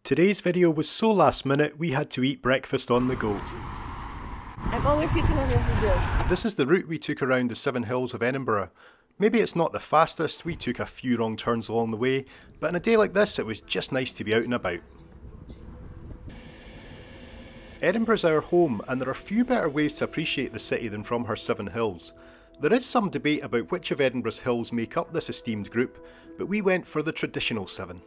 Today's video was so last minute we had to eat breakfast on the go. I'm always eating on your videos. This is the route we took around the Seven Hills of Edinburgh. Maybe it's not the fastest, we took a few wrong turns along the way, but on a day like this it was just nice to be out and about. Edinburgh's our home, and there are few better ways to appreciate the city than from her Seven Hills. There is some debate about which of Edinburgh's hills make up this esteemed group, but we went for the traditional 7.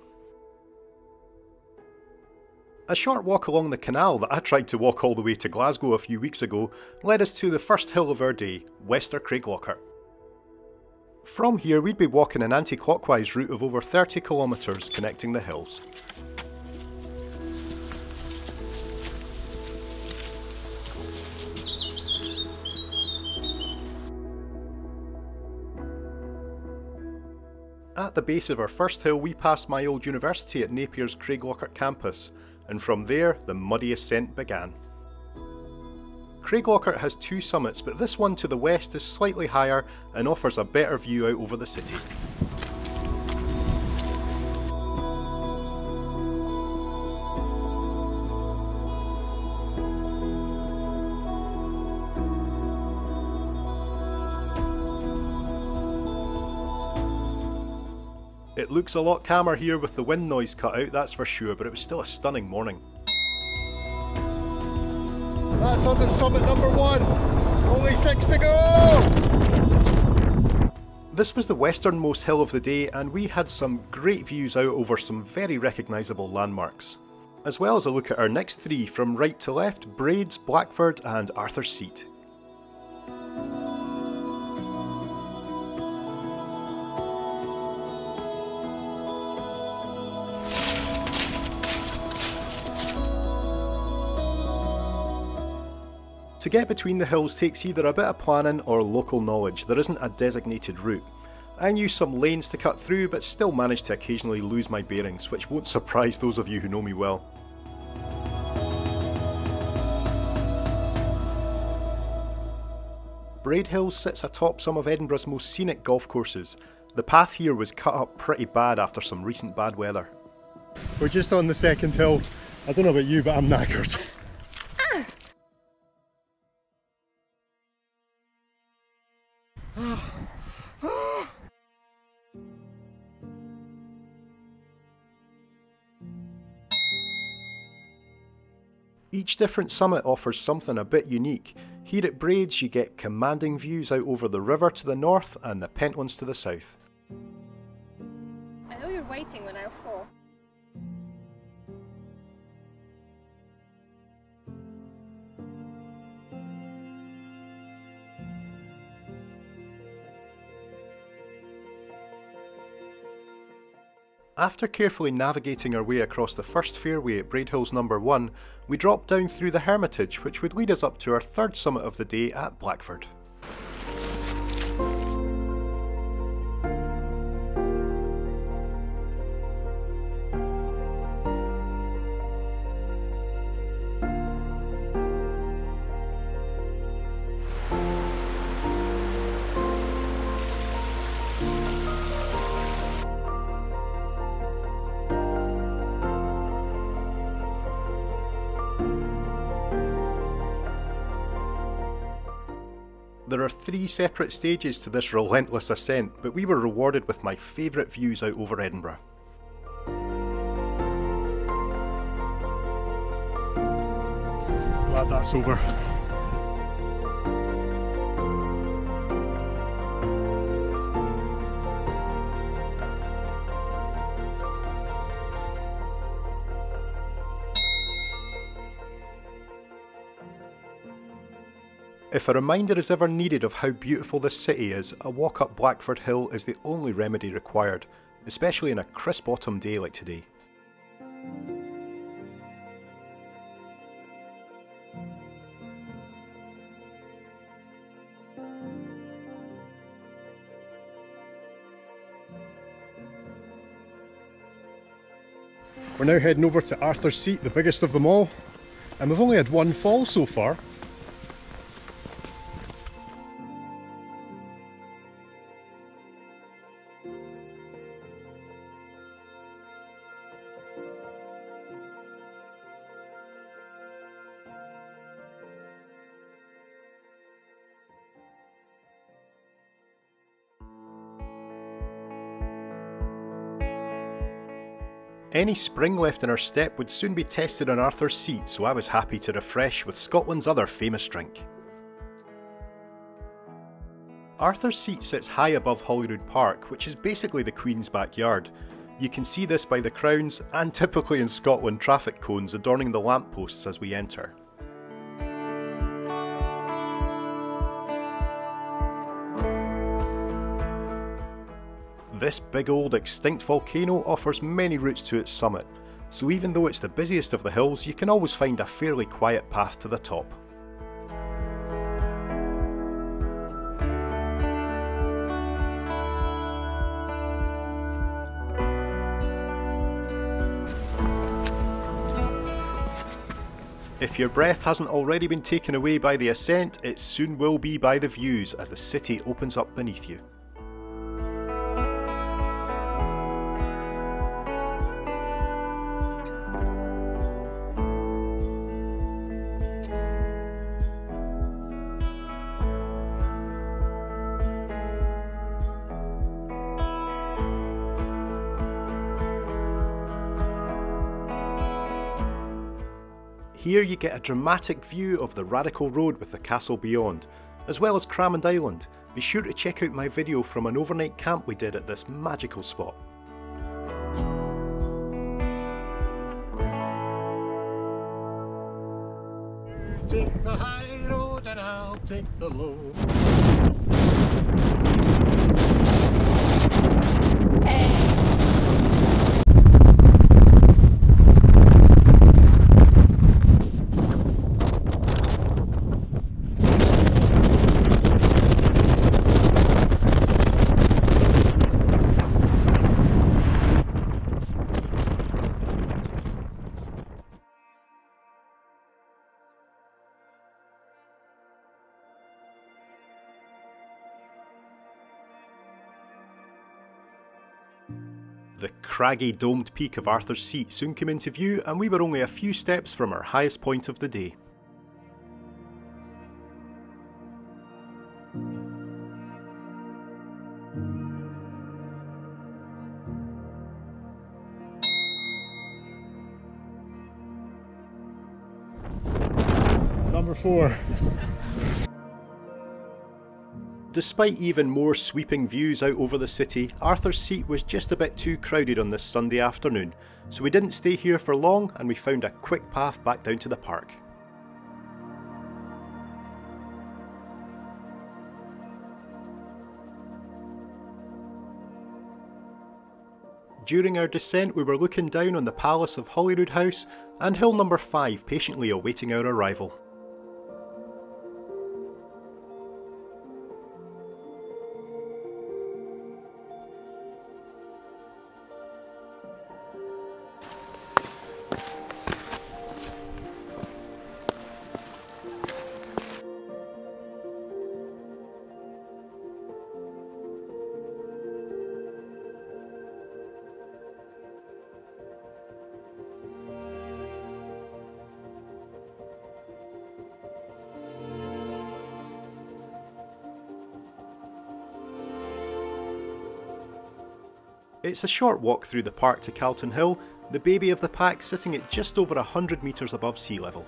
A short walk along the canal that I tried to walk all the way to Glasgow a few weeks ago led us to the first hill of our day, Wester Craiglockhart. From here we'd be walking an anti-clockwise route of over 30 kilometres connecting the hills. At the base of our first hill we passed my old university at Napier's Craiglockhart campus, and from there the muddy ascent began. Craiglockhart has 2 summits, but this one to the west is slightly higher and offers a better view out over the city. It looks a lot calmer here with the wind noise cut out, that's for sure, but it was still a stunning morning. That's us at summit number 1! Only 6 to go! This was the westernmost hill of the day, and we had some great views out over some very recognisable landmarks. As well as a look at our next 3 from right to left: Braids, Blackford and Arthur's Seat. To get between the hills takes either a bit of planning or local knowledge. There isn't a designated route. I knew some lanes to cut through, but still managed to occasionally lose my bearings, which won't surprise those of you who know me well. Braid Hills sits atop some of Edinburgh's most scenic golf courses. The path here was cut up pretty bad after some recent bad weather. We're just on the second hill. I don't know about you, but I'm knackered. Each different summit offers something a bit unique. Here at Braids you get commanding views out over the river to the north and the Pentlands to the south. I know you're waiting when I fall. After carefully navigating our way across the first fairway at Braid Hills number 1, we dropped down through the Hermitage, which would lead us up to our 3rd summit of the day at Blackford. There are 3 separate stages to this relentless ascent, but we were rewarded with my favourite views out over Edinburgh. Glad that's over. If a reminder is ever needed of how beautiful this city is, a walk up Blackford Hill is the only remedy required, especially on a crisp autumn day like today. We're now heading over to Arthur's Seat, the biggest of them all, and we've only had 1 fall so far. Any spring left in our step would soon be tested on Arthur's Seat, so I was happy to refresh with Scotland's other famous drink. Arthur's Seat sits high above Holyrood Park, which is basically the Queen's backyard. You can see this by the crowns, and typically in Scotland, traffic cones adorning the lampposts as we enter. This big old extinct volcano offers many routes to its summit, so even though it's the busiest of the hills, you can always find a fairly quiet path to the top. If your breath hasn't already been taken away by the ascent, it soon will be by the views as the city opens up beneath you. Here you get a dramatic view of the Radical Road with the castle beyond, as well as Cramond Island. Be sure to check out my video from an overnight camp we did at this magical spot. Take the high road and I'll take the low. The craggy domed peak of Arthur's Seat soon came into view, and we were only a few steps from our highest point of the day. Number 4. Despite even more sweeping views out over the city, Arthur's Seat was just a bit too crowded on this Sunday afternoon, so we didn't stay here for long and we found a quick path back down to the park. During our descent we were looking down on the palace of Holyroodhouse and hill number 5 patiently awaiting our arrival. It's a short walk through the park to Calton Hill, the baby of the pack sitting at just over 100 metres above sea level.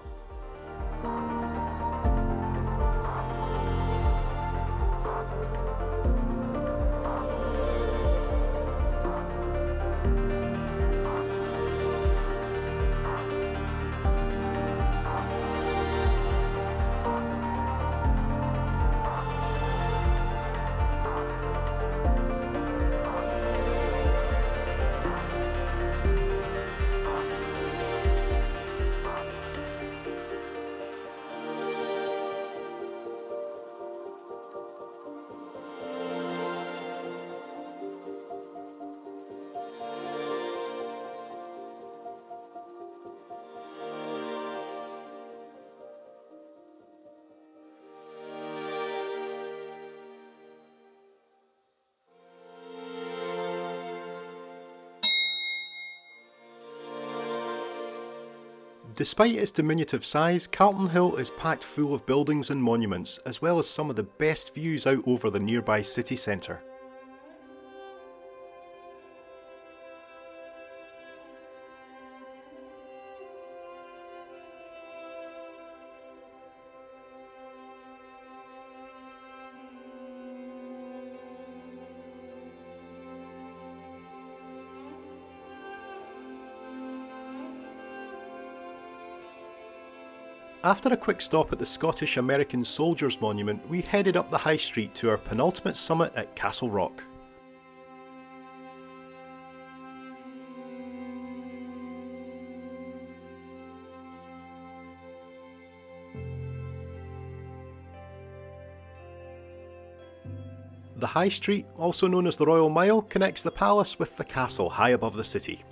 Despite its diminutive size, Calton Hill is packed full of buildings and monuments, as well as some of the best views out over the nearby city centre. After a quick stop at the Scottish American Soldiers Monument, we headed up the High Street to our penultimate summit at Castle Rock. The High Street, also known as the Royal Mile, connects the palace with the castle high above the city.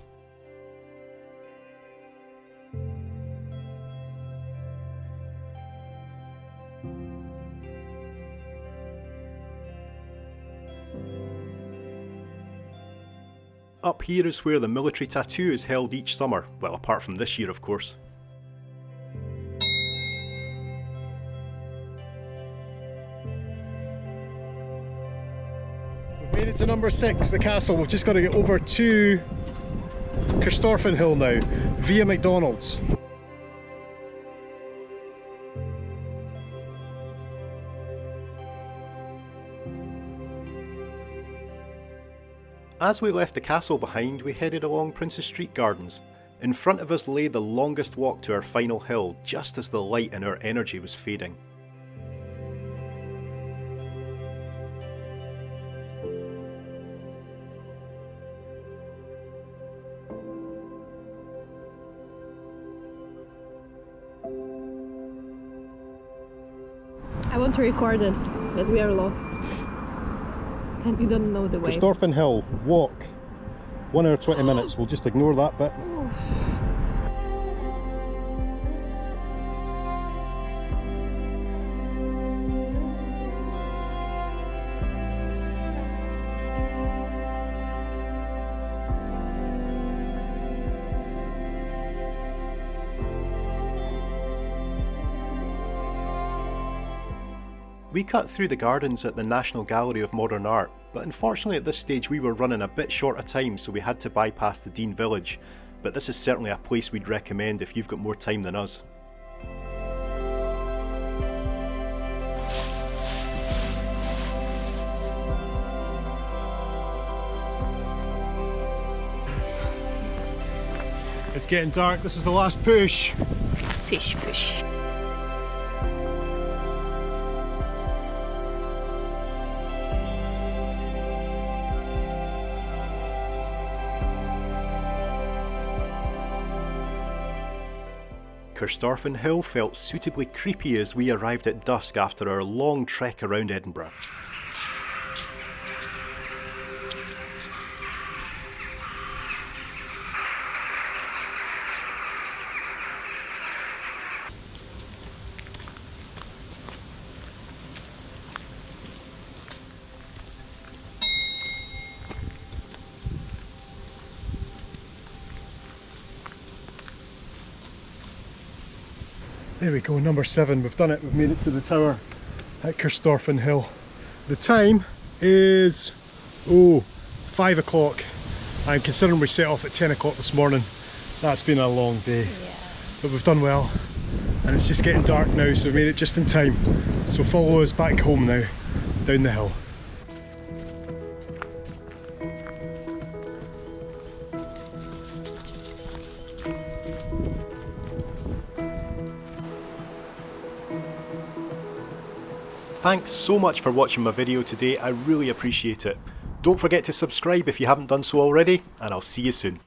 Up here is where the military tattoo is held each summer, well apart from this year of course. Made it to number 6, the castle. We've just got to get over to Corstorphine Hill now, via McDonald's. As we left the castle behind, we headed along Princes Street Gardens. In front of us lay the longest walk to our final hill, just as the light and our energy was fading. I want to record it, but we are lost. And you don't know the way. Corstorphine Hill, walk, 1 hour 20 minutes. We'll just ignore that bit. We cut through the gardens at the National Gallery of Modern Art, but unfortunately at this stage we were running a bit short of time, so we had to bypass the Dean Village, but this is certainly a place we'd recommend if you've got more time than us. It's getting dark, this is the last push. Push, push. Corstorphine Hill felt suitably creepy as we arrived at dusk after our long trek around Edinburgh. There we go, number 7, we've done it, we've made it to the tower at Corstorphine Hill. The time is, 5 o'clock, and considering we set off at 10 o'clock this morning, that's been a long day. Yeah. But we've done well, and it's just getting dark now, so we made it just in time. So follow us back home now, down the hill. Thanks so much for watching my video today, I really appreciate it. Don't forget to subscribe if you haven't done so already, and I'll see you soon.